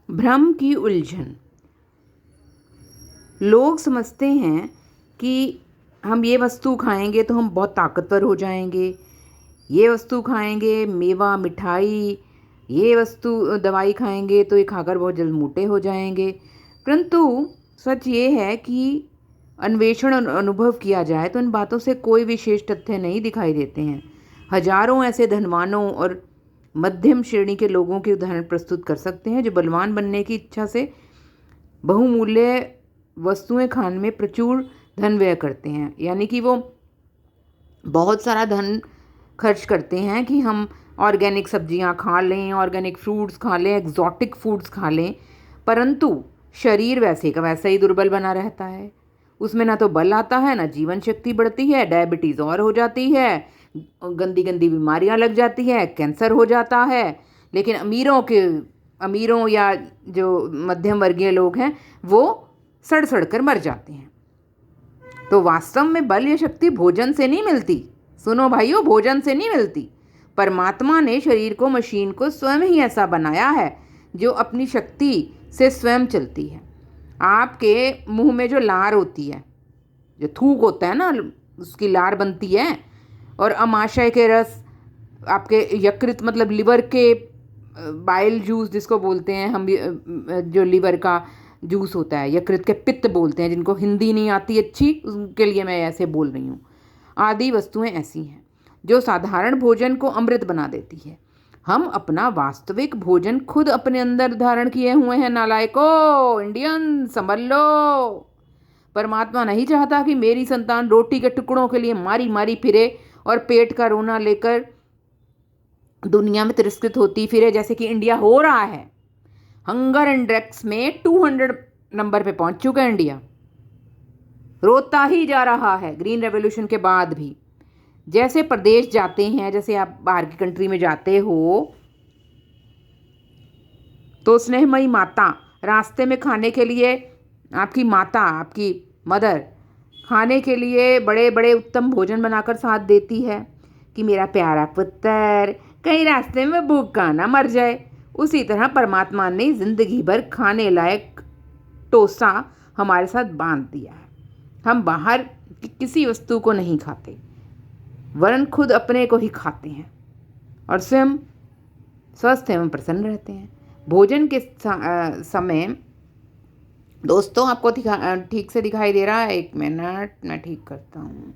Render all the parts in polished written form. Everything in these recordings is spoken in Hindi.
भ्रम की उलझन। लोग समझते हैं कि हम ये वस्तु खाएंगे तो हम बहुत ताकतवर हो जाएंगे, ये वस्तु खाएंगे मेवा मिठाई, ये वस्तु दवाई खाएंगे तो ये खाकर बहुत जल्द मोटे हो जाएंगे। परंतु सच ये है कि अन्वेषण और अनुभव किया जाए तो इन बातों से कोई विशेष तथ्य नहीं दिखाई देते हैं। हजारों ऐसे धनवानों और मध्यम श्रेणी के लोगों के उदाहरण प्रस्तुत कर सकते हैं जो बलवान बनने की इच्छा से बहुमूल्य वस्तुएं खाने में प्रचुर धन व्यय करते हैं, यानी कि वो बहुत सारा धन खर्च करते हैं कि हम ऑर्गेनिक सब्जियां खा लें, ऑर्गेनिक फ्रूट्स खा लें, एग्जॉटिक फूड्स खा लें, परंतु शरीर वैसे का वैसा ही दुर्बल बना रहता है। उसमें ना तो बल आता है, ना जीवन शक्ति बढ़ती है, डायबिटीज़ और हो जाती है, गंदी गंदी बीमारियां लग जाती है, कैंसर हो जाता है। लेकिन अमीरों या जो मध्यम वर्गीय लोग हैं वो सड़ सड़ कर मर जाते हैं। तो वास्तव में बल या शक्ति भोजन से नहीं मिलती। सुनो भाइयों, भोजन से नहीं मिलती। परमात्मा ने शरीर को, मशीन को स्वयं ही ऐसा बनाया है जो अपनी शक्ति से स्वयं चलती है। आपके मुंह में जो लार होती है, जो थूक होता है ना, उसकी लार बनती है, और अमाशय के रस, आपके यकृत मतलब लिवर के बाइल जूस जिसको बोलते हैं हम, जो लिवर का जूस होता है, यकृत के पित्त बोलते हैं, जिनको हिंदी नहीं आती अच्छी उनके लिए मैं ऐसे बोल रही हूँ। आदि वस्तुएं ऐसी हैं जो साधारण भोजन को अमृत बना देती है। हम अपना वास्तविक भोजन खुद अपने अंदर धारण किए हुए हैं। नालायकों, इंडियन संभल लो। परमात्मा नहीं चाहता कि मेरी संतान रोटी के टुकड़ों के लिए मारी मारी फिरे और पेट का रोना लेकर दुनिया में तिरस्कृत होती फिरे, जैसे कि इंडिया हो रहा है। हंगर इंडेक्स में 200 नंबर पे पहुंच चुका है इंडिया, रोता ही जा रहा है ग्रीन रेवोल्यूशन के बाद भी। जैसे प्रदेश जाते हैं, जैसे आप बाहर की कंट्री में जाते हो तो स्नेहमयी माता रास्ते में खाने के लिए, आपकी माता, आपकी मदर खाने के लिए बड़े बड़े उत्तम भोजन बनाकर साथ देती है कि मेरा प्यारा पुत्र कहीं रास्ते में भूखा ना मर जाए। उसी तरह परमात्मा ने जिंदगी भर खाने लायक टोसा हमारे साथ बांध दिया है। हम बाहर की किसी वस्तु को नहीं खाते, वरन खुद अपने को ही खाते हैं और स्वयं स्वस्थ एवं प्रसन्न रहते हैं। भोजन के समय दोस्तों, आपको ठीक से दिखाई दे रहा है? 1 मिनट, मैं ठीक करता हूँ।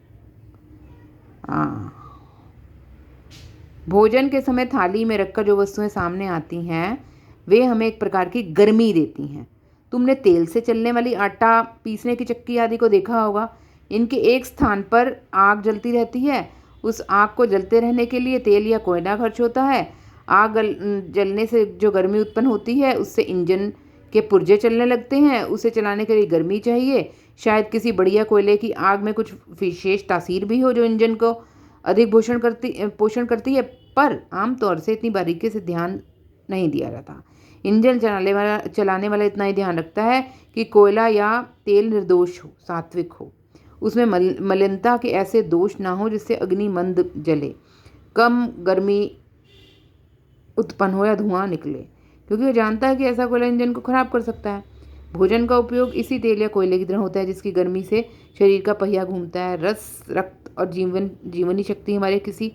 भोजन के समय थाली में रखकर जो वस्तुएं सामने आती हैं वे हमें एक प्रकार की गर्मी देती हैं। तुमने तेल से चलने वाली आटा पीसने की चक्की आदि को देखा होगा। इनके एक स्थान पर आग जलती रहती है। उस आग को जलते रहने के लिए तेल या कोयला खर्च होता है। आग जलने से जो गर्मी उत्पन्न होती है उससे इंजन के पुर्जे चलने लगते हैं। उसे चलाने के लिए गर्मी चाहिए। शायद किसी बढ़िया कोयले की आग में कुछ विशेष तासीर भी हो जो इंजन को अधिक पोषण करती है, पर आमतौर से इतनी बारीकी से ध्यान नहीं दिया जाता। इंजन चलाने वाला इतना ही ध्यान रखता है कि कोयला या तेल निर्दोष हो, सात्विक हो, उसमें मलिनता के ऐसे दोष ना हो जिससे अग्नि मंद जले, कम गर्मी उत्पन्न हो या धुआं निकले, क्योंकि वो जानता है कि ऐसा कोयला इंजन को खराब कर सकता है। भोजन का उपयोग इसी तेल या कोयले की तरह होता है जिसकी गर्मी से शरीर का पहिया घूमता है। रस, रक्त और जीवनी शक्ति हमारे किसी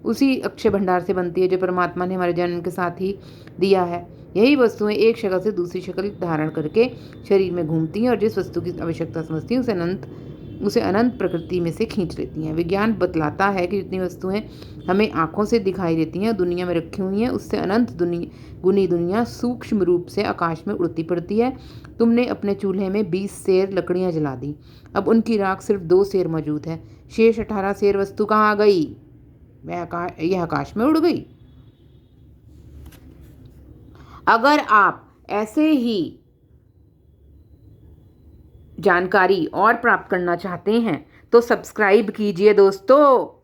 उसी अक्षय भंडार से बनती है जो परमात्मा ने हमारे जन्म के साथ ही दिया है। यही वस्तुएं एक शक्ल से दूसरी शक्ल धारण करके शरीर में घूमती हैं और जिस वस्तु की आवश्यकता समझती हैं उसे अनंत प्रकृति में से खींच लेती हैं। विज्ञान बतलाता है कि जितनी वस्तुएं हमें आँखों से दिखाई देती हैं दुनिया में रखी हुई हैं, उससे अनंत गुनी दुनिया सूक्ष्म रूप से आकाश में उड़ती पड़ती है। तुमने अपने चूल्हे में 20 सेर लकड़ियाँ जला दी, अब उनकी राख सिर्फ 2 सेर मौजूद है। शेष 18 सेर वस्तु कहाँ गई? यह आकाश में उड़ गई। अगर आप ऐसे ही जानकारी और प्राप्त करना चाहते हैं तो सब्सक्राइब कीजिए दोस्तों।